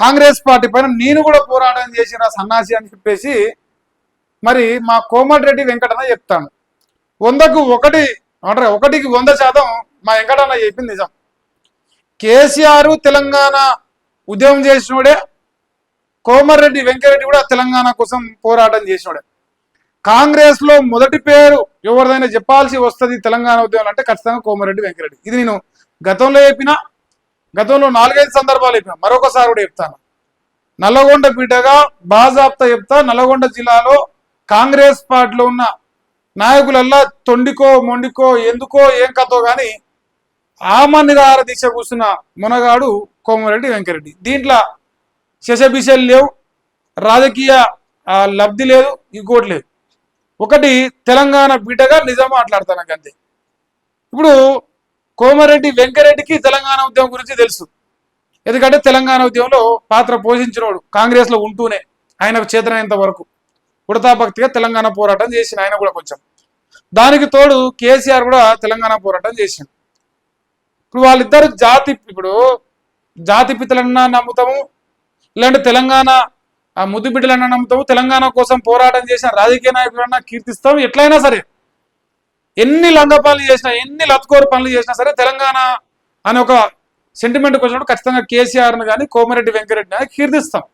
Congress party పైన నేను కూడా పోరాటం చేసిన సన్నాసి అని చెప్పేసి మరి మా కోమటిరెడ్డి వెంకటన్న చెప్తాను. 100కు 1 అంటే 1కి 100% మా వెంకటన్న చెప్పింది నిజం. కేసీఆర్ తెలంగాణ ఉద్యమం చేసినోడే, కోమటిరెడ్డి వెంకటరెడ్డి కూడా తెలంగాణ కోసం పోరాటం చేసినోడే. కాంగ్రెస్ లో మొదటి పేరు ఎవరిదైనా చెప్పాల్సి వస్తుంది తెలంగాణ ఉద్యమం అంటే ఖచ్చితంగా కోమటిరెడ్డి వెంకటరెడ్డి. ఇది నేను గతంలో చెప్పిన, గతంలో 4-5 సందర్భాలు చెప్పిన, మరొకసారి కూడా చెప్తాను. నల్లగొండ బిడ్డగా బాజాప్తా చెప్తా, నల్లగొండ జిల్లాలో కాంగ్రెస్ పార్టీలో ఉన్న నాయకులల్లా తొండికో మొండికో ఎందుకో ఏం కథో కానీ ఆమనిదార దీక్ష కూర్చున్న మునగాడు కోమటిరెడ్డి వెంకటరెడ్డి. దీంట్లో శశబిషలు లేవు, రాజకీయ లబ్ధి లేదు, ఇంకోటి లేదు. ఒకటి తెలంగాణ బిడ్డగా నిజం మాట్లాడతాను అంతే. ఇప్పుడు కోమటిరెడ్డి వెంకటరెడ్డికి తెలంగాణ ఉద్యమం గురించి తెలుసు. ఎందుకంటే తెలంగాణ ఉద్యమంలో పాత్ర పోషించినోడు, కాంగ్రెస్ లో ఉంటూనే ఆయనకు చేతనైనంత వరకు ఉడతాభక్తిగా తెలంగాణ పోరాటం చేసిన ఆయన కూడా కొంచెం. దానికి తోడు కేసీఆర్ కూడా తెలంగాణ పోరాటం చేసిండు. ఇప్పుడు వాళ్ళిద్దరు ఇప్పుడు జాతి పితలన్నా నమ్ముతాము, ఇలాంటి తెలంగాణ ముద్దు బిడ్డలన్నా నమ్ముతాము, తెలంగాణ కోసం పోరాటం చేసిన రాజకీయ నాయకులన్నా కీర్తిస్తాం. ఎట్లయినా సరే ఎన్ని లంగ పనులు చేసినా, ఎన్ని లత్కోరు పనులు చేసినా సరే తెలంగాణ అనే ఒక సెంటిమెంట్కి వచ్చినప్పుడు ఖచ్చితంగా కేసీఆర్ను కానీ కోమటిరెడ్డి వెంకటరెడ్డిని కానీ కీర్తిస్తాం.